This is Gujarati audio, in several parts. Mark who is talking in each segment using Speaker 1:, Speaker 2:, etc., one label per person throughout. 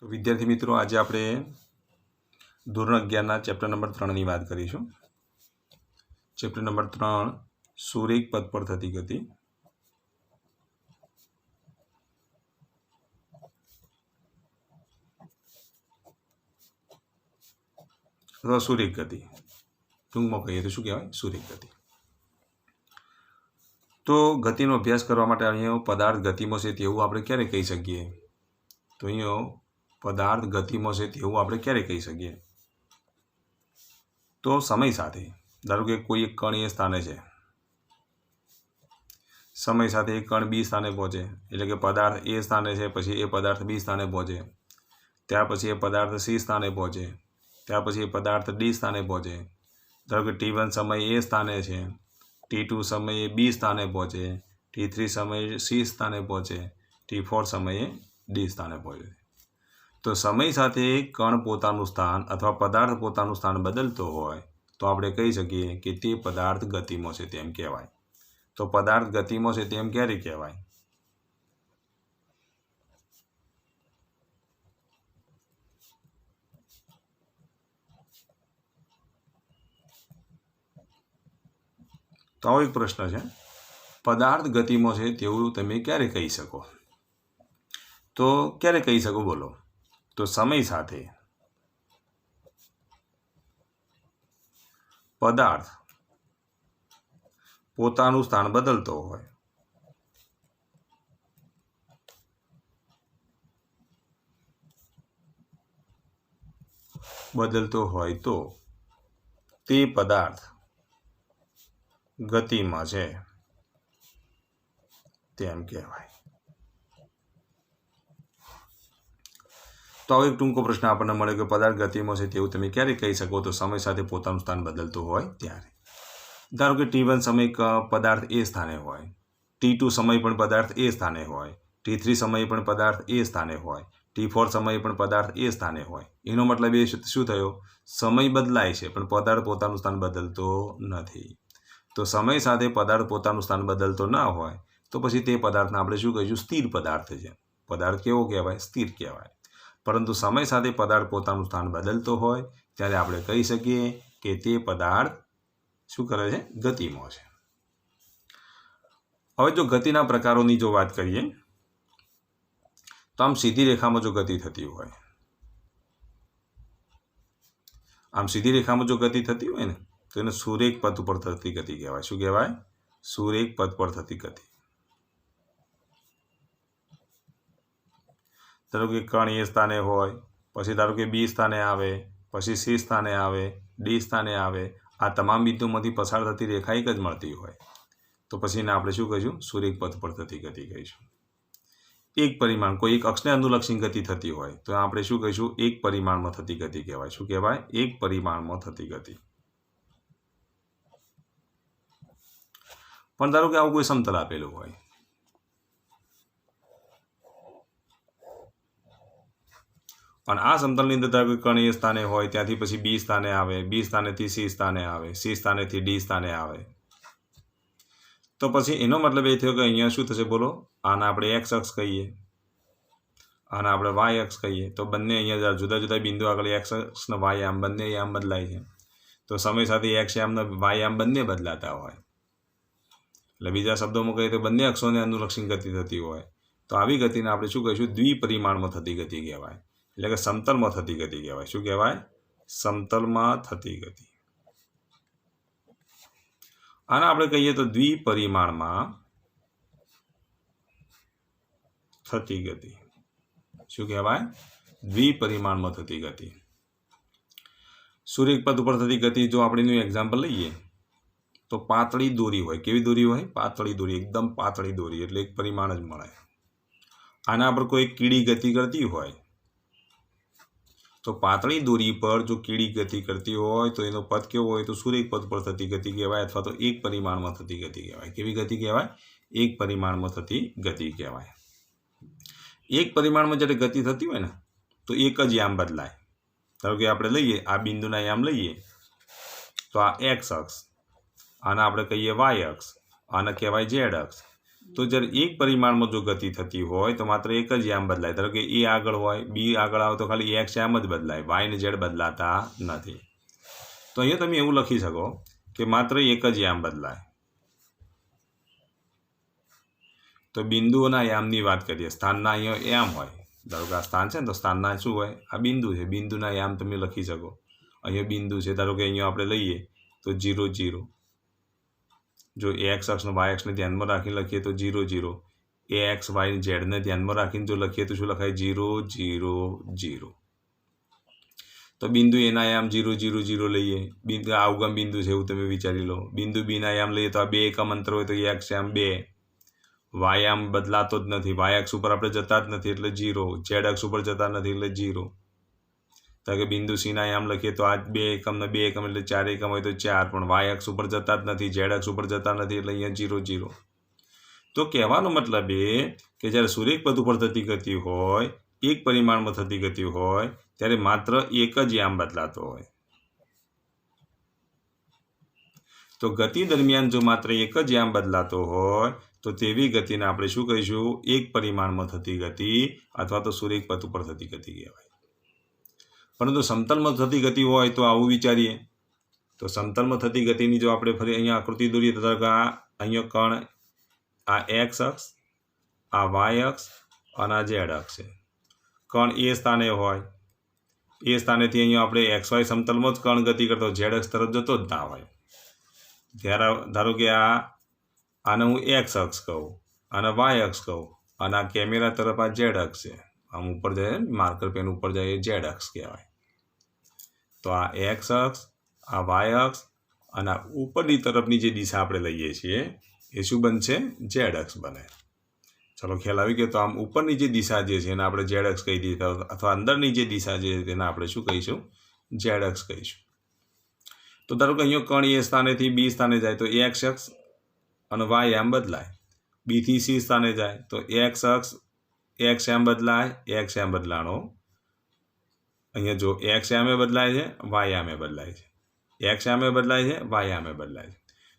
Speaker 1: તો વિદ્યાર્થી મિત્રો, આજે આપણે ધોરણ 11ના ચેપ્ટર નંબર 3ની વાત કરીશું. ચેપ્ટર નંબર 3 સુરેખ પદ પર થતી ગતિ. અથવા સુરેખ ગતિ, ટૂંકમાં કહીએ તો શું કહેવાય? સુરેખ ગતિ. તો ગતિનો અભ્યાસ કરવા માટે અહીંયા પદાર્થ ગતિમાં છે તેવું આપણે ક્યારે કહી શકીએ? તો અહીંયા પદાર્થ ગતિમાં છે તેવું આપણે ક્યારે કહી શકીએ? તો સમય સાથે. ધારો કે કોઈ એક કણ એ સ્થાને છે, સમય સાથે એ કણ બી સ્થાને પહોંચે, એટલે કે પદાર્થ એ સ્થાને છે, પછી એ પદાર્થ બી સ્થાને પહોંચે, ત્યાર પછી એ પદાર્થ સી સ્થાને પહોંચે, ત્યાર પછી એ પદાર્થ ડી સ્થાને પહોંચે. ધારો કે T1 સમય એ સ્થાને છે, T2 સમયે બી સ્થાને પહોંચે, T3 સમયે સી સ્થાને પહોંચે, T4 સમયે ડી સ્થાને પહોંચે. તો સમય સાથે કણ પોતાનું સ્થાન અથવા પદાર્થ પોતાનું સ્થાન બદલતો હોય તો આપણે કહી શકીએ કે તે પદાર્થ ગતિમાં છે તેમ કહેવાય. તો પદાર્થ ગતિમાં છે તેમ ક્યારે કહેવાય? તો આવો એક પ્રશ્ન છે, પદાર્થ ગતિમાં છે તેવું તમે ક્યારે કહી શકો? તો ક્યારે કહી શકો બોલો? તો સમય સાથે પદાર્થ પોતાનું સ્થાન બદલતો હોય, તો તે પદાર્થ ગતિમાં છે તેમ કહેવાય. તો આવો એક ટૂંકો પ્રશ્ન આપણને મળે કે પદાર્થ ગતિમાં છે તેવું તમે ક્યારે કહી શકો? તો સમય સાથે પોતાનું સ્થાન બદલતું હોય ત્યારે. ધારો કે T1 સમય પદાર્થ એ સ્થાને હોય, T2 સમય પણ પદાર્થ એ સ્થાને હોય, T3 સમય પણ પદાર્થ એ સ્થાને હોય, T4 સમય પણ પદાર્થ એ સ્થાને હોય. એનો મતલબ એ શું થયો? સમય બદલાય છે પણ પદાર્થ પોતાનું સ્થાન બદલતો નથી. તો સમય સાથે પદાર્થ પોતાનું સ્થાન બદલતો ના હોય તો પછી તે પદાર્થને આપણે શું કહીશું? સ્થિર પદાર્થ છે. પદાર્થ કેવો કહેવાય? સ્થિર કહેવાય. પરંતુ સમય સાથે પદાર્થ પોતાનું સ્થાન બદલતો હોય ત્યારે આપણે કહી શકીએ કે તે પદાર્થ શું કરે છે? ગતિમાં છે. હવે જો ગતિના પ્રકારોની જો વાત કરીએ તો આમ સીધી રેખામાં જો ગતિ થતી હોય, ને તો એને સુરેખ પથ ઉપર થતી ગતિ કહેવાય. શું કહેવાય? સુરેખ પથ પર થતી ગતિ. ધારો કે કણ એ સ્થાને હોય, પછી ધારો કે બી સ્થાને આવે, પછી સી સ્થાને આવે, ડી સ્થાને આવે, આ તમામ બિંદુમાંથી પસાર થતી રેખા એક જ મળતી હોય તો પછી એને આપણે શું કહીશું? સુરેખ પથ પર થતી ગતિ કહીશું. એક પરિમાણ, કોઈ એક અક્ષને અનુલક્ષી ગતિ થતી હોય તો આપણે શું કહીશું? એક પરિમાણમાં થતી ગતિ કહેવાય. શું કહેવાય? એક પરિમાણમાં થતી ગતિ. પણ ધારો કે આવું કોઈ સમતલ આપેલું હોય, અને આ સમતલની અંદર ધારો કે કણ એ સ્થાને હોય, ત્યાંથી પછી બી સ્થાને આવે, બી સ્થાનેથી સી સ્થાને આવે, સી સ્થાનેથી ડી સ્થાને આવે, તો પછી એનો મતલબ એ થયો કે અહીંયા શું થશે બોલો? આને આપણે એક્સ અક્ષ કહીએ, આને આપણે વાય અક્ષ કહીએ. તો બંને અહીંયા જુદા જુદા બિંદુ આગળ એક્સ અક્ષ ને વાય આમ બંને આમ બદલાય છે. તો સમય સાથે એક્સ આમ ને વાય આમ બંને બદલાતા હોય, એટલે બીજા શબ્દોમાં કહીએ તો બંને અક્ષોને અનુલક્ષી ગતિ થતી હોય તો આવી ગતિને આપણે શું કહીશું? દ્વિપરિમાણમાં થતી ગતિ કહેવાય. એટલે કે સમતલમાં થતી ગતિ કહેવાય. શું કહેવાય? સમતલમાં થતી ગતિ. આને આપણે કહીએ તો દ્વિપરિમાણમાં થતી ગતિ. શું કહેવાય? દ્વિપરિમાણમાં થતી ગતિ. સુરેખ પથ ઉપર થતી ગતિ જો આપણે એનું એક્ઝામ્પલ લઈએ તો પાતળી દોરી હોય. કેવી દોરી હોય? પાતળી દોરી, એકદમ પાતળી દોરી, એટલે એક પરિમાણ જ મળે. આના પર કોઈ કીડી ગતિ કરતી હોય તો પાતળી દોરી પર જો કીડી ગતિ કરતી હોય તો એનો પથ કેવો હોય? તો સુરેખ પથ પર થતી ગતિ કહેવાય, અથવા તો એક પરિમાણમાં થતી ગતિ કહેવાય. કેવી ગતિ કહેવાય? એક પરિમાણમાં થતી ગતિ કહેવાય. એક પરિમાણમાં જ્યારે ગતિ થતી હોય ને તો એક જ યામ બદલાય. ધારો કે આપણે લઈએ આ બિંદુના યામ લઈએ તો આ એક્સ અક્ષ, આને આપણે કહીએ વાય અક્ષ, આને કહેવાય ઝેડ અક્ષ, तो જ્યારે એક પરિમાણમાં જો ગતિ થતી હોય તો માત્ર એક જ યામ બદલાય. ધારો કે એ આગળ હોય, બી આગળ આવે તો ખાલી એક્સ યામ જ બદલાય, વાય ને ઝેડ બદલાતા નથી. તો અહીંયા તમે એવું લખી શકો કે માત્ર એક જ યામ બદલાય. તો બિંદુઓના યામની વાત કરીએ. સ્થાનના અહીંયા યામ હોય. ધારો કે આ સ્થાન છે ને તો સ્થાનના શું હોય? આ બિંદુ છે. બિંદુના યામ તમે લખી શકો. અહીંયા બિંદુ છે. ધારો કે અહીંયા આપણે લઈએ તો 0 0. જો એક્સ અક્ષ અને વાય અક્ષને ધ્યાનમાં રાખીને લખીએ તો 0 0. એક્સ વાય ઝેડને ધ્યાનમાં રાખીને જો લખીએ તો શું લખાય? 0 0 0. તો બિંદુ એના યામ 0 0 0 લઈએ. બિંદુ આ ઉગમ બિંદુ છે એવું તમે વિચારી લો. બિંદુ બીના યામ લઈએ તો આ 2 એકમ અંતર હોય તો એક્સ યામ 2. વાય યામ બદલાતો જ નથી. વાય અક્ષ ઉપર આપણે જતા જ નથી એટલે 0. ઝેડ અક્ષ ઉપર જતા નથી એટલે 0. તો કે બિંદુ સીના યામ લખીએ તો આ 2 એકમ ને 2 એકમ એટલે 4 એકમ હોય તો 4. પણ વાય અક્ષ ઉપર જતા જ નથી, ઝેડ અક્ષ ઉપર જતા નથી એટલે અહીંયા 0 0. તો કહેવાનો મતલબ એ કે જ્યારે સુરેખ પથ ઉપર થતી ગતિ હોય, એક પરિમાણમાં થતી ગતિ હોય, ત્યારે માત્ર એક જ યામ બદલાતો હોય. તો ગતિ દરમિયાન જો માત્ર એક જ યામ બદલાતો હોય તો તેવી ગતિને આપણે શું કહીશું? એક પરિમાણમાં થતી ગતિ અથવા તો સુરેખ પથ ઉપર થતી ગતિ કહેવાય. પરંતુ સમતલમાં થતી ગતિ હોય તો આવું વિચારીએ તો સમતલમાં થતી ગતિની જો આપણે ફરી અહીંયા આકૃતિ દોરીએ તો આ અહીંયા કણ આ એક્સ અક્ષ, આ વાય અક્ષ અને આ ઝેડ અક્ષ છે. કણ એ સ્થાને હોય, એ સ્થાનેથી અહીંયા આપણે એક્સ વાય સમતલમાં જ કણ ગતિ કરતો ઝેડ અક્ષ તરફ જતો જ ના હોય. ધારો કે આને હું એક્સ અક્ષ કહું, આને વાય અક્ષ કહું અને આ કેમેરા તરફ આ ઝેડ અક્ષ છે. આમ ઉપર જાય, માર્કર પેન ઉપર જાય એ ઝેડ અક્ષ કહેવાય. તો આ એક્સ અક્ષ, આ વાય અક્ષ અને આ ઉપરની તરફની જે દિશા આપણે લઈએ છીએ એ શું બનશે? ઝેડ અક્ષ બને. ચલો ખ્યાલ આવી ગયો. તો આમ ઉપરની જે દિશા જે છે એને આપણે ઝેડ અક્ષ કહી દઈએ અથવા અંદરની જે દિશા જે છે તેને આપણે શું કહીશું? ઝેડ અક્ષ કહીશું. તો ધારો કે અહીંયા કણ એ સ્થાનેથી બી સ્થાને જાય તો એક્સ અક્ષ અને વાય યામ બદલાય. બીથી સી સ્થાને જાય તો એક્સ અક્ષ, એક્સ યામ બદલાય, એક્સ યામ બદલાણો. અહીંયા જો એક્સ યામે બદલાય છે, વાય યામે બદલાય છે. એક્સ યામે બદલાય છે, વાય યામે બદલાય છે.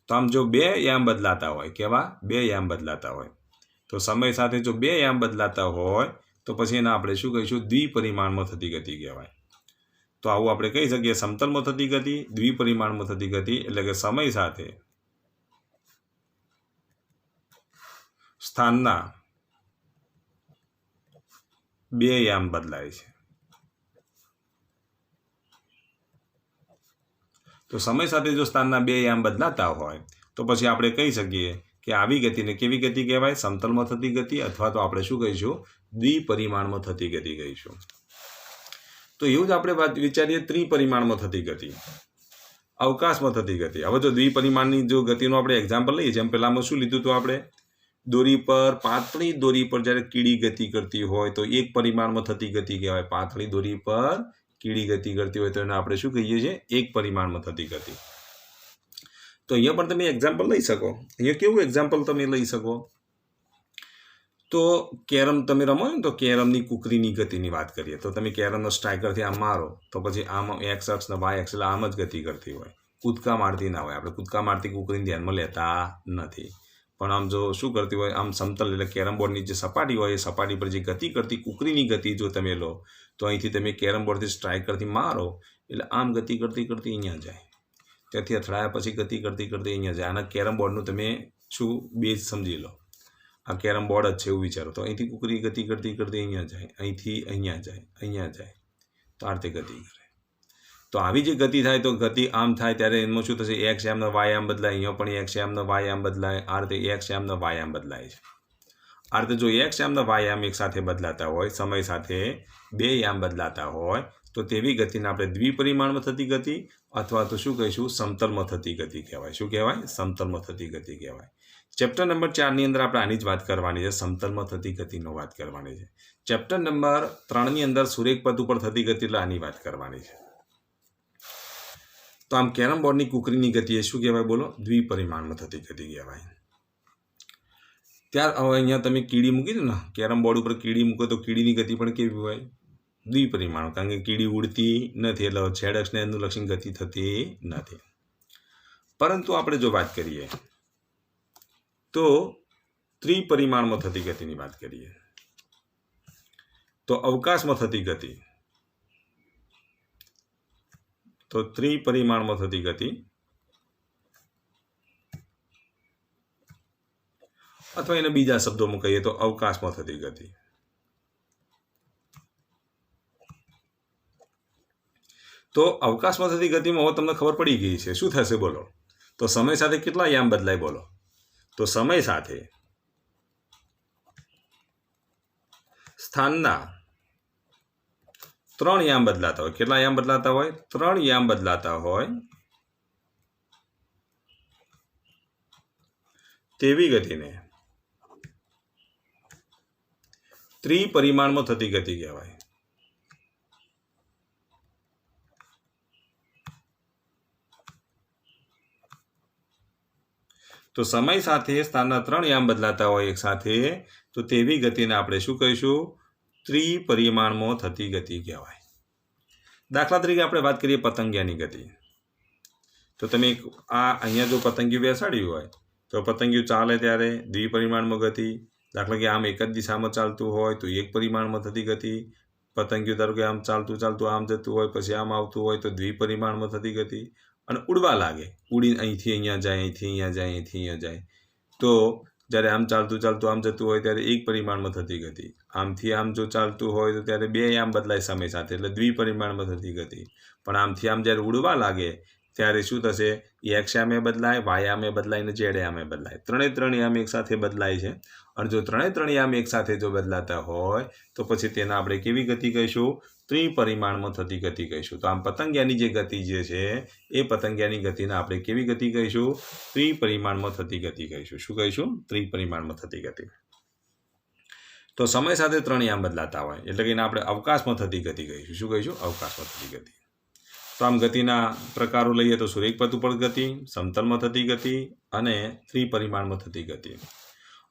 Speaker 1: તો આમ જો 2 યામ બદલાતા હોય, કેવા? 2 યામ બદલાતા હોય. તો સમય સાથે જો 2 યામ બદલાતા હોય તો પછી એને આપણે શું કહીશું? દ્વિપરિમાણમાં થતી ગતિ કહેવાય. તો આવું આપણે કહી શકીએ સમતલમાં થતી ગતિ, દ્વિપરિમાણમાં થતી ગતિ એટલે કે સમય સાથે સ્થાનના 2 યામ બદલાય છે. તો સમય સાથે જો સ્થાનના 2 યામ બદલાતા હોય તો પછી આપણે કહી શકીએ કે આવી ગતિને કેવી ગતિ કહેવાય? સમતલમાં થતી ગતિ અથવા તો આપણે શું કહીશું? દ્વિપરિમાણમાં થતી ગતિ કહીશું. તો એવું જ આપણે વાત વિચારીએ ત્રિપરિમાણમાં થતી ગતિ, અવકાશમાં થતી ગતિ. હવે જો દ્વિપરિમાણની જો ગતિનું આપણે એક્ઝામ્પલ લઈએ, જેમ પહેલામાં શું લીધું હતું આપણે? દોરી પર, પાતળી દોરી પર જ્યારે કીડી ગતિ કરતી હોય તો એક પરિમાણમાં થતી ગતિ કહેવાય. પાતળી દોરી પર કીડી ગતિ કરતી હોય તો એને આપણે શું કહીએ છીએ? એક પરિમાણમાં થતી ગતિ. તો અહીંયા પણ તમે એક્ઝામ્પલ લઈ શકો. અહીંયા કેવું એક્ઝામ્પલ તમે લઈ શકો? તો કેરમ તમે રમો ને તો કેરમની કુકરીની ગતિની વાત કરીએ તો તમે કેરમનો સ્ટ્રાઇકરથી આમ મારો તો પછી આમ એક્સ અક્ષ ને વાય અક્ષ એટલે આમ જ ગતિ કરતી હોય, કૂદકા મારતી ના હોય. આપણે કૂદકા મારતી કુકરીને ધ્યાનમાં લેતા નથી. પણ આમ જો શું કરતી હોય? આમ સમતલ એટલે કેરમ બોર્ડની જે સપાટી હોય એ સપાટી પર જે ગતિ કરતી કુકરીની ગતિ જો તમે લો તો અહીંથી તમે કેરમ બોર્ડથી સ્ટ્રાઇકરથી મારો એટલે આમ ગતિ કરતી કરતી અહીંયા જાય. ત્યાંથી અથડાયા પછી ગતિ કરતી કરતી અહીંયા જાય. આના કેરમ બોર્ડનું તમે શું બેઝ સમજી લો. આ કેરમ બોર્ડ જ છે એવું વિચારો. તો અહીંથી કુકરી ગતિ કરતી કરતી અહીંયા જાય, અહીંથી અહીંયા જાય, અહીંયા જાય, તો આ રીતે ગતિ કરે. તો આવી જે ગતિ થાય તો ગતિ આમ થાય ત્યારે એમાં શું થશે? એક્સ યામનો વાય યામ બદલાય. અહીંયા પણ એક્સ યામનો વાય યામ બદલાય. આ રીતે એક્સ યામનો વાય યામ બદલાય છે. આ રીતે જો એક્સ યામનો વાય યામ એક સાથે બદલાતા હોય, સમય સાથે 2 યામ બદલાતા હોય તો તેવી ગતિને આપણે દ્વિપરિમાણમાં થતી ગતિ અથવા તો શું કહીશું? સમતલમાં થતી ગતિ કહેવાય. શું કહેવાય? સમતલમાં થતી ગતિ કહેવાય. ચેપ્ટર નંબર 4ની અંદર આપણે આની જ વાત કરવાની છે, સમતલમાં થતી ગતિનો વાત કરવાની છે. ચેપ્ટર નંબર 3ની અંદર સુરેખ પથ ઉપર થતી ગતિ એટલે આની વાત કરવાની છે. તો આમ કેરમ બોર્ડની કુકરીની ગતિ એ શું કહેવાય? બોલો, દ્વિપરિમાણમાં થતી ગતિ કહેવાય. ત્યાર હવે અહીંયા તમે કીડી મૂકી દો ને, કેરમ બોર્ડ ઉપર કીડી મૂકો તો કીડીની ગતિ પણ કેવી હોય? દ્વિપરિમાણ. કારણ કે કીડી ઉડતી નથી એટલે ઝેડ અક્ષને અનુલક્ષીને ગતિ થતી નથી. પરંતુ આપણે જો વાત કરીએ તો ત્રિપરિમાણમાં થતી ગતિની વાત કરીએ તો અવકાશમાં થતી ગતિ, તો ત્રિપરિમાણમાં થતી ગતિ અથવા એને બીજા શબ્દોમાં કહીએ તો અવકાશમાં થતી ગતિ. તો અવકાશમાં થતી ગતિમાં હવે તમને ખબર પડી ગઈ છે શું થશે બોલો. તો સમય સાથે કેટલા યામ બદલાય બોલો. તો સમય સાથે સ્થાનના 3 યામ બદલાતા હોય. કેટલા યામ બદલાતા હોય? 3 યામ બદલાતા હોય તેવી ગતિને ત્રિપરિમાણમાં થતી ગતિ કહેવાય. તો સમય સાથે સ્થાનના 3 યામ બદલાતા હોય એક સાથે તો તેવી ગતિને આપણે શું કહીશું? ત્રિપરિમાણમાં થતી ગતિ કહેવાય. દાખલા તરીકે આપણે વાત કરીએ પતંગિયાની ગતિ. તો તમે અહીંયા જો પતંગિયું બેસાડ્યું હોય તો પતંગિયું ચાલે ત્યારે દ્વિપરિમાણમાં ગતિ. દાખલા કે આમ એક જ દિશામાં ચાલતું હોય તો એક પરિમાણમાં થતી ગતિ. પતંગિયું ધારો કે આમ ચાલતું ચાલતું આમ જતું હોય પછી આમ આવતું હોય તો દ્વિપરિમાણમાં થતી ગતિ. અને ઉડવા લાગે, ઉડીને અહીંથી અહીંયા જાય, અહીંથી અહીંયા જાય, અહીંથી અહીંયા જાય, તો જ્યારે આમ ચાલતું ચાલતું આમ જતું હોય ત્યારે એક પરિમાણમાં થતી ગતિ. આમથી આમ જો ચાલતું હોય તો ત્યારે 2 યામ બદલાય સમય સાથે એટલે દ્વિપરિમાણમાં થતી ગતિ. પણ આમથી આમ જ્યારે ઉડવા લાગે ત્યારે શું થશે? એક્સ યામે બદલાય, વાય યામે બદલાય અને ઝેડ યામે બદલાય. 3 યામ એક સાથે બદલાય છે. અને જો 3 યામ એક સાથે જો બદલાતા હોય તો પછી તેને આપણે કેવી ગતિ કહીશું? ત્રિપરિમાણમાં થતી ગતિ કહીશું. તો આમ પતંગિયાની જે ગતિ જે છે એ પતંગિયાની ગતિને આપણે કેવી ગતિ કહીશું? ત્રિપરિમાણમાં થતી ગતિ કહીશું. શું કહીશું? ત્રિપરિમાણમાં થતી ગતિ. તો સમય સાથે 3 યામ બદલાતા હોય એટલે કે એને આપણે અવકાશમાં થતી ગતિ કહીશું. શું કહીશું? અવકાશમાં થતી ગતિ. તો આમ ગતિના પ્રકારો લઈએ તો સુરેખપથ ઉપર ગતિ, સમતલમાં થતી ગતિ અને ત્રિપરિમાણમાં થતી ગતિ.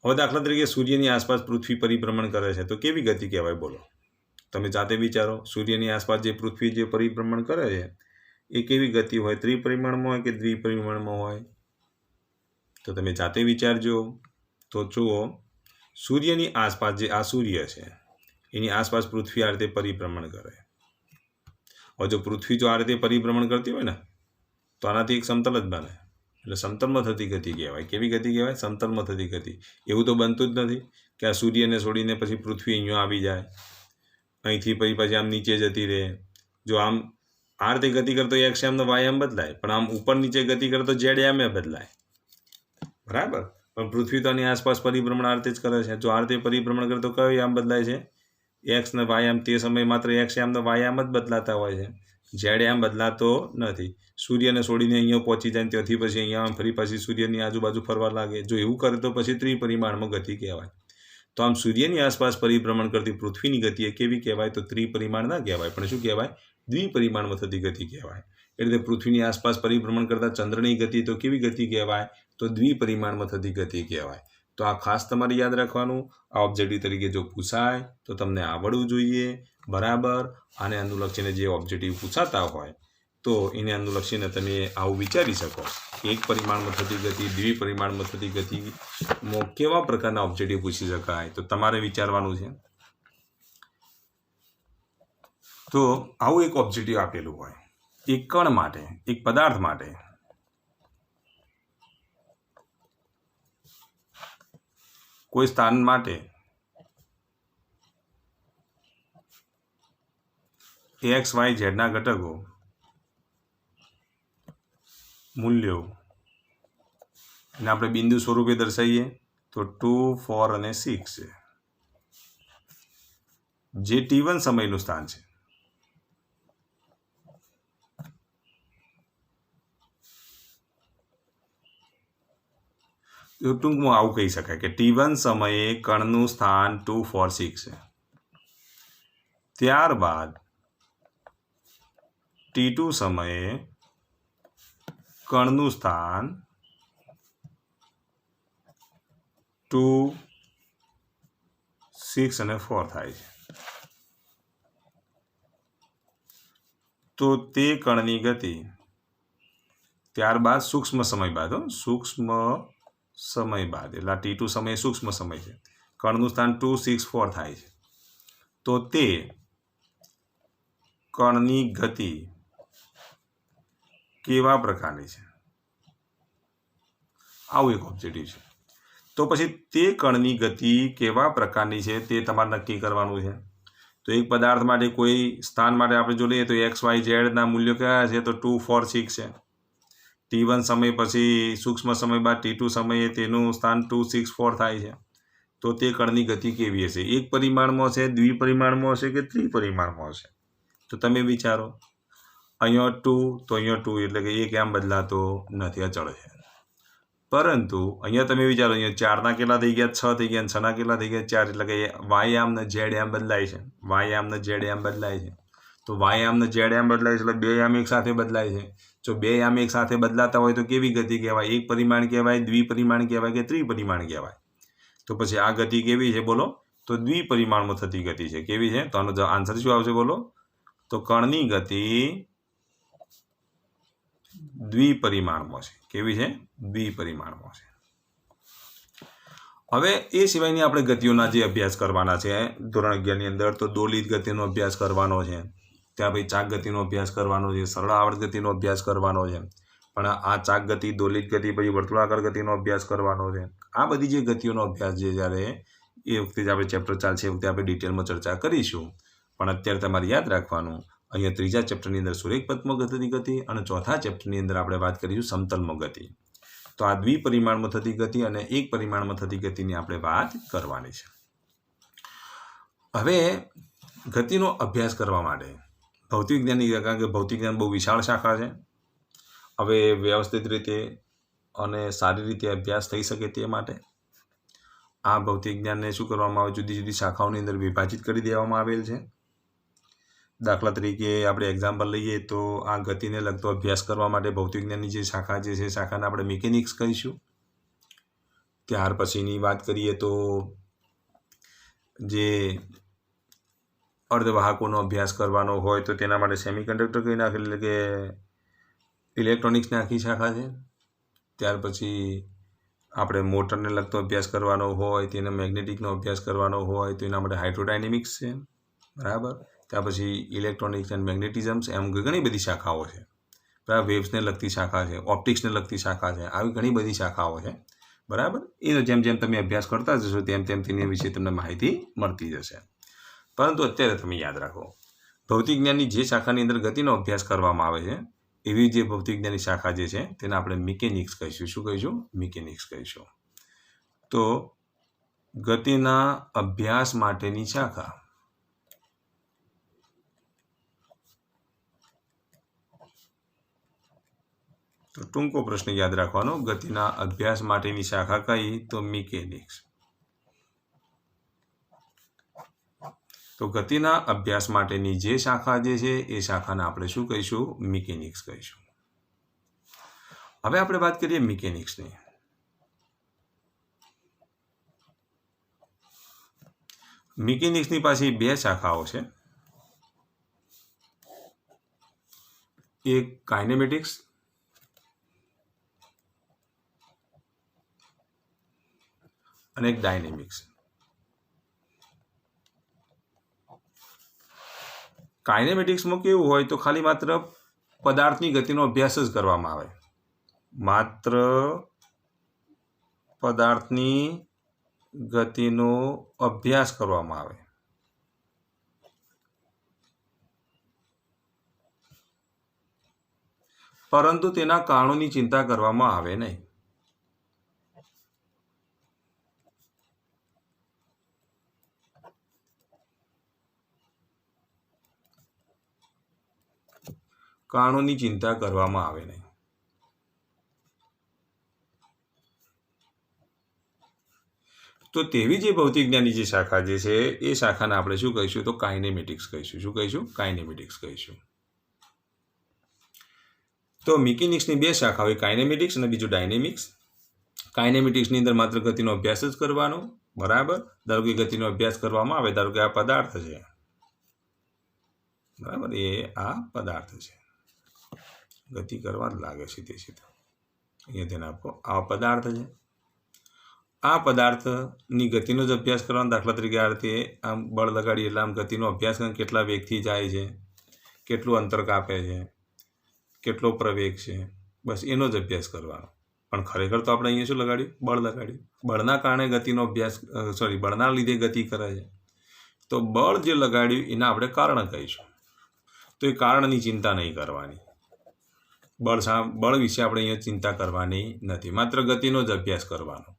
Speaker 1: હવે દાખલા તરીકે સૂર્યની આસપાસ પૃથ્વી પરિભ્રમણ કરે છે તો કેવી ગતિ કહેવાય બોલો? તમે જાતે વિચારો. સૂર્યની આસપાસ જે પૃથ્વી જે પરિભ્રમણ કરે છે એ કેવી ગતિ હોય? ત્રિપરિમાણમાં હોય કે દ્વિપરિમાણમાં હોય? તો તમે જાતે વિચારજો. તો જુઓ, સૂર્યની આસપાસ જે આ સૂર્ય છે એની આસપાસ પૃથ્વી આ રીતે પરિભ્રમણ કરે. હવે જો પૃથ્વી જો આ રીતે પરિભ્રમણ કરતી હોય ને તો આનાથી એક સમતલ જ બને એટલે સમતલમાં થતી ગતિ કહેવાય. કેવી ગતિ કહેવાય? સમતલમાં થતી ગતિ. એવું તો બનતું જ નથી કે આ સૂર્યને છોડીને પછી પૃથ્વી અહીંયા આવી જાય, અહીંથી પછી આમ નીચે જતી રહે. જો આમ આ રીતે ગતિ કરતો એક્સ યામનો વાય યામ બદલાય, પણ આમ ઉપર નીચે ગતિ કરતો ઝેડ યામે બદલાય. બરાબર. પણ પૃથ્વી તો આની આસપાસ પરિભ્રમણ આ રીતે જ કરે છે. જો આ રીતે પરિભ્રમણ કરે તો કયો યામ બદલાય છે? એક્સ ને વાય યામ. તે સમયે માત્ર એક્સ યામનો વાય યામ જ બદલાતા હોય છે, ઝેડ યામ બદલાતો નથી. સૂર્યને છોડીને અહીંયા પહોંચી જાય ત્યાંથી પછી અહીંયા ફરી પાછી સૂર્યની આજુબાજુ ફરવા લાગે. જો એવું કરે તો પછી ત્રિપરિમાણમાં ગતિ કહેવાય. તો આમ સૂર્યની આસપાસ પરિભ્રમણ કરતી પૃથ્વીની ગતિ એ કેવી કહેવાય? તો ત્રિપરિમાણ ના કહેવાય, પણ શું કહેવાય? દ્વિપરિમાણમાં થતી ગતિ કહેવાય. એટલે પૃથ્વીની આસપાસ પરિભ્રમણ કરતા ચંદ્રની ગતિ તો કેવી ગતિ કહેવાય? તો દ્વિપરિમાણમાં થતી ગતિ કહેવાય. તો આ ખાસ તમારે યાદ રાખવાનું. આ ઓબ્જેક્ટિવ તરીકે જો પૂછાય તો તમને આવડવું જોઈએ. બરાબર. આને અનુલક્ષીને જે ઓબ્જેક્ટિવ પૂછાતા હોય તો એને અનુલક્ષીને તમે આવું વિચારી શકો કે એક પરિમાણમાં થતી ગતિ, દ્વિપરિમાણમાં થતી ગતિમાં કેવા પ્રકારના ઓબ્જેક્ટિવ પૂછી શકાય. તો તમારે વિચારવાનું છે. તો આવું એક ઓબ્જેક્ટિવ આપેલું હોય એક કણ માટે, એક પદાર્થ માટે કોઈ સ્થાન માટે એક્સ વાય ઝેડના ઘટકો મૂલ્યો એને આપણે બિંદુ સ્વરૂપે દર્શાવીએ તો 2, 4 અને 6 છે, જે T1 સમયનું સ્થાન છે. ટૂંકમાં આવું કહી શકાય કે T1 સમયે કણનું સ્થાન 2, 4, 6 છે. ત્યારબાદ T2 સમયે કણનું સ્થાન 2, 6 અને 4 થાય છે. તો તે કણની ગતિ ત્યારબાદ સૂક્ષ્મ સમય બાદ સૂક્ષ્મ સમય બાદ, એટલે આ T2 સમય સૂક્ષ્મ સમય છે, કણનું સ્થાન 264 થાય છે, તો તે કણની ગતિ કેવા પ્રકારની છે, આવું એક ઓબ્જેક્ટિવ છે. તો પછી તે કણની ગતિ કેવા પ્રકારની છે તે તમારે નક્કી કરવાનું છે. તો એક પદાર્થ માટે કોઈ સ્થાન માટે આપણે જો લઈએ તો XYZના મૂલ્યો કયા છે, તો 2 4 6 છે. T1 સમય પછી સૂક્ષ્મ સમય બાદ T2 સમયે તેનું સ્થાન 2 6 4 થાય છે. તો તે કણની ગતિ કેવી હશે, એક પરિમાણમાં છે, દ્વિપરિમાણમાં હશે કે ત્રિપરિમાણમાં હશે. તો તમે વિચારો, અહીંયા 2 તો અહીંયા 2, એટલે કે એક આમ બદલાતો નથી, અચળ છે. પરંતુ અહીંયા તમે વિચારો, અહીંયા 4ના કેટલા થઈ ગયા, 6 થઈ ગયા, 6ના કેટલા થઈ ગયા, 4, એટલે કે વાય આમ ને ઝેડ આમ બદલાય છે, વાય આમ ને ઝેડ આમ બદલાય છે. તો વાય આમ ને ઝેડ આમ બદલાય છે એટલે બે આમ એક સાથે બદલાય છે. જો બે આમ એક સાથે બદલાતા હોય તો કેવી ગતિ કહેવાય, એક પરિમાણ કહેવાય, દ્વિપરિમાણ કહેવાય કે ત્રિપરિમાણ કહેવાય. તો પછી આ ગતિ કેવી છે બોલો, તો દ્વિપરિમાણમાં થતી ગતિ છે. કેવી છે, તો આનો આન્સર શું આવશે બોલો, તો કણની ગતિ દ્વિપરિમાણમાં છે. કેવી છે, દ્વિપરિમાણમાં છે. હવે એ સિવાયની આપણે ગતિઓના જે અભ્યાસ કરવાના છે ધોરણ 11ની અંદર, તો દોલિત ગતિનો અભ્યાસ કરવાનો છે, ત્યાં પછી ચાક ગતિનો અભ્યાસ કરવાનો છે, સરળ આવર્ત ગતિનો અભ્યાસ કરવાનો છે. પણ આ ચાક ગતિ, દોલિત ગતિ, પછી વર્તુળાકાર ગતિનો અભ્યાસ કરવાનો છે. આ બધી જે ગતિઓનો અભ્યાસ જે જ્યારે એ વખતે જ આપણે ચેપ્ટર ચાલશે એ વખતે આપણે ડિટેલમાં ચર્ચા કરીશું. પણ અત્યારે તમારે યાદ રાખવાનું, અહીંયા ત્રીજા ચેપ્ટરની અંદર સુરેખ પથમાં થતી ગતિ અને ચોથા ચેપ્ટરની અંદર આપણે વાત કરીશું સમતલમાં ગતિ. તો આ દ્વિપરિમાણમાં થતી ગતિ અને એક પરિમાણમાં થતી ગતિની આપણે વાત કરવાની છે. હવે ગતિનો અભ્યાસ કરવા માટે ભૌતિક વિજ્ઞાનની, કારણ કે ભૌતિક વિજ્ઞાન બહુ વિશાળ શાખા છે. હવે વ્યવસ્થિત રીતે અને સારી રીતે અભ્યાસ થઈ શકે તે માટે આ ભૌતિક વિજ્ઞાનને શું કરવામાં આવે, જુદી જુદી શાખાઓની અંદર વિભાજિત કરી દેવામાં આવેલ છે. દાખલા તરીકે આપણે એક્ઝામ્પલ લઈએ તો આ ગતિને લગતો અભ્યાસ કરવા માટે ભૌતિક વિજ્ઞાનની જે શાખા છે એ શાખાને આપણે મિકેનિક્સ કહીશું. ત્યાર પછીની વાત કરીએ તો જે અર્ધવાહકોનો અભ્યાસ કરવાનો હોય તો તેના માટે સેમિકન્ડક્ટર કહી નાખે, એટલે કે ઇલેક્ટ્રોનિક્સની આખી શાખા છે. ત્યાર પછી આપણે મોટરને લગતો અભ્યાસ કરવાનો હોય, તેના મેગ્નેટિકનો અભ્યાસ કરવાનો હોય તો એના માટે હાઇડ્રોડાયનેમિક્સ છે, બરાબર. ત્યાર પછી ઇલેક્ટ્રોનિક્સ એન્ડ મેગ્નેટિઝમ્સ, એમ ઘણી બધી શાખાઓ છે. બરાબર, વેવ્સને લગતી શાખા છે, ઓપ્ટિક્સને લગતી શાખા છે, આવી ઘણી બધી શાખાઓ છે, બરાબર. એનો જેમ જેમ તમે અભ્યાસ કરતા જશો તેમ તેમ તેની વિશે તમને માહિતી મળતી જશે. પરંતુ અત્યારે તમે યાદ રાખો, ભૌતિક વિજ્ઞાનની જે શાખાની અંદર ગતિનો અભ્યાસ કરવામાં આવે છે એવી જે ભૌતિક વિજ્ઞાનની શાખા જે છે તેને આપણે મિકેનિક્સ કહીશું. શું કહીશું, મિકેનિક્સ કહીશું. તો ગતિના અભ્યાસ માટેની શાખા તો ટૂંકો પ્રશ્ન યાદ રાખવાનો, ગતિના અભ્યાસ માટેની શાખા કઈ, તો મિકેનિક્સ. તો ગતિના અભ્યાસ માટેની જે શાખા જે છે એ શાખાને આપણે શું કહીશું, મિકેનિક્સ કહીશું. હવે આપણે વાત કરીએ મિકેનિક્સની. મિકેનિક્સની પાછી બે શાખાઓ છે, એક કાઇનેમેટિક્સ અને એક ડાયનેમિક્સ. કાઇનેમેટિક્સમાં કેવું હોય તો ખાલી માત્ર પદાર્થની ગતિનો અભ્યાસ જ કરવામાં આવે, માત્ર પદાર્થની ગતિનો અભ્યાસ કરવામાં આવે. પરંતુ તેના કારણોની ચિંતા કરવામાં આવે નહીં. કારણોની ચિંતા કરવામાં આવે નહીં. તો તેવી જે ભૌતિક જ્ઞાનની જે શાખા જે છે એ શાખાને આપણે શું કહીશું, તો કાઇનેમેટિક્સ કહીશું. શું કહીશું, કાઇનેમેટિક્સ કહીશું. તો મિકેનિક્સની બે શાખા હોય, કાઇનેમેટિક્સ અને બીજું ડાયનેમિક્સ. કાઇનેમેટિક્સની અંદર માત્ર ગતિનો અભ્યાસ જ કરવાનો, બરાબર. ધારો કે ગતિનો અભ્યાસ કરવામાં આવે, ધારો કે આ પદાર્થ છે, બરાબર, એ આ પદાર્થ છે, ગતિ કરવા જ લાગે સીધે સીધો, અહીંયા ધ્યાન આપો, આ પદાર્થ છે. આ પદાર્થની ગતિનો જ અભ્યાસ કરવાનો. દાખલા તરીકે આ રીતે આમ બળ લગાડીએ એટલે આમ ગતિનો અભ્યાસ કરીને કેટલા વેગથી જાય છે, કેટલું અંતર કાપે છે, કેટલો પ્રવેગ છે, બસ એનો જ અભ્યાસ કરવાનો. પણ ખરેખર તો આપણે અહીંયા શું લગાડ્યું? બળ લગાડ્યું. બળના કારણે ગતિનો અભ્યાસ બળના લીધે ગતિ કરે છે. તો બળ જે લગાડ્યું એના આપણે કારણ કહીશું. તો એ કારણની ચિંતા નહીં કરવાની. બળ વિશે આપણે અહીંયા ચિંતા કરવાની નથી. માત્ર ગતિનો જ અભ્યાસ કરવાનો.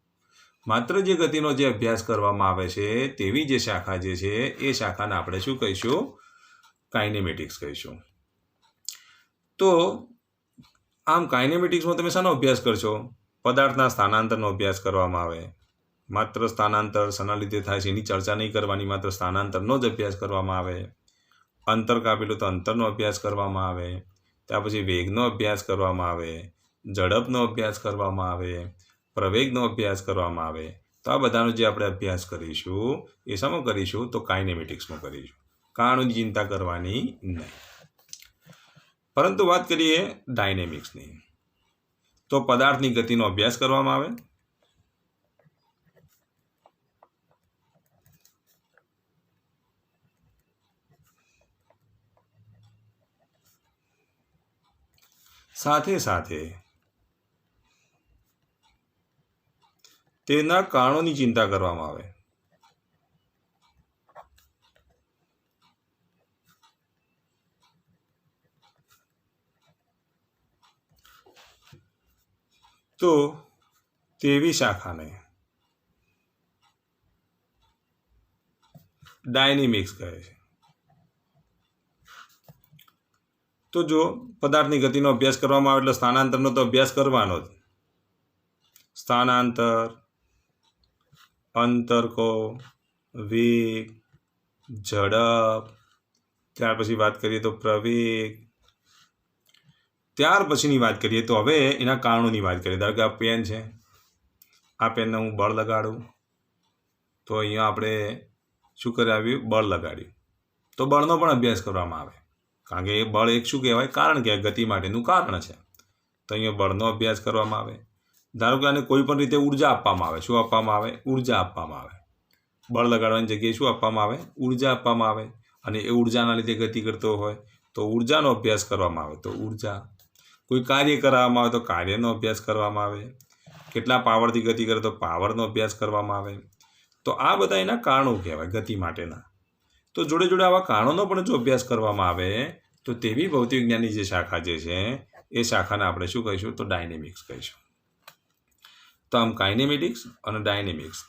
Speaker 1: માત્ર જે ગતિનો જે અભ્યાસ કરવામાં આવે છે તેવી જે શાખા જે છે એ શાખાને આપણે શું કહીશું? કાઇનેમેટિક્સ કહીશું. તો આમ કાઇનેમેટિક્સમાં તમે શાનો અભ્યાસ કરશો? પદાર્થના સ્થાનાંતરનો અભ્યાસ કરવામાં આવે. માત્ર સ્થાનાંતર શાના લીધે થાય છે એની ચર્ચા નહીં કરવાની, માત્ર સ્થાનાંતરનો જ અભ્યાસ કરવામાં આવે. અંતર કાપેલું તો અંતરનો અભ્યાસ કરવામાં આવે. ત્યાર પછી વેગનો અભ્યાસ કરવામાં આવે, ઝડપનો અભ્યાસ કરવામાં આવે, પ્રવેગનો અભ્યાસ કરવામાં આવે. તો આ બધાનો જે આપણે અભ્યાસ કરીશું એ શામાં કરીશું? તો કાઇનેમેટિક્સમાં કરીશું. કારણોની ચિંતા કરવાની નહીં. પરંતુ વાત કરીએ ડાયનેમિક્સની, તો પદાર્થની ગતિનો અભ્યાસ કરવામાં આવે. સાથે સાથે તેના કારણોની ચિંતા કરવામાં આવે. તો તેવી શાખાને ડાયનેમિક્સ કહે છે. તો જો પદાર્થની ગતિનો અભ્યાસ કરવામાં આવે એટલે સ્થાનાંતરનો તો અભ્યાસ કરવાનો જ. સ્થાનાંતર, અંતરકો, વેગ, ઝડપ, ત્યાર પછી વાત કરીએ તો પ્રવેગ, ત્યાર પછીની વાત કરીએ તો હવે એના કારણોની વાત કરીએ. ધારો કે આ પેન છે, આ પેનને હું બળ લગાડું તો અહીંયા આપણે શું કરાવ્યું? બળ લગાડ્યું. તો બળનો પણ અભ્યાસ કરવામાં આવે. કારણ કે એ બળ એક શું કહેવાય? કારણ કહેવાય, ગતિ માટેનું કારણ છે. તો અહીંયા બળનો અભ્યાસ કરવામાં આવે. ધારો કે આને કોઈ પણ રીતે ઉર્જા આપવામાં આવે. શું આપવામાં આવે? ઉર્જા આપવામાં આવે. બળ લગાડવાની જગ્યાએ શું આપવામાં આવે? ઉર્જા આપવામાં આવે. અને એ ઉર્જાના લીધે ગતિ કરતો હોય તો ઉર્જાનો અભ્યાસ કરવામાં આવે. તો ઉર્જા. કોઈ કાર્ય કરાવવામાં આવે તો કાર્યનો અભ્યાસ કરવામાં આવે. કેટલા પાવરથી ગતિ કરે તો પાવરનો અભ્યાસ કરવામાં આવે. તો આ બધા એના કારણો કહેવાય ગતિ માટેના. તો જોડે જોડે આવા કારણોનો પણ જો અભ્યાસ કરવામાં આવે તો તેવી ભૌતિક વિજ્ઞાનની જે શાખા જે છે એ શાખાને આપણે શું કહીશું? તો ડાયનેમિક્સ કહીશું. તો આમ કાઇનેમેટિક્સ અને ડાયનેમિક્સ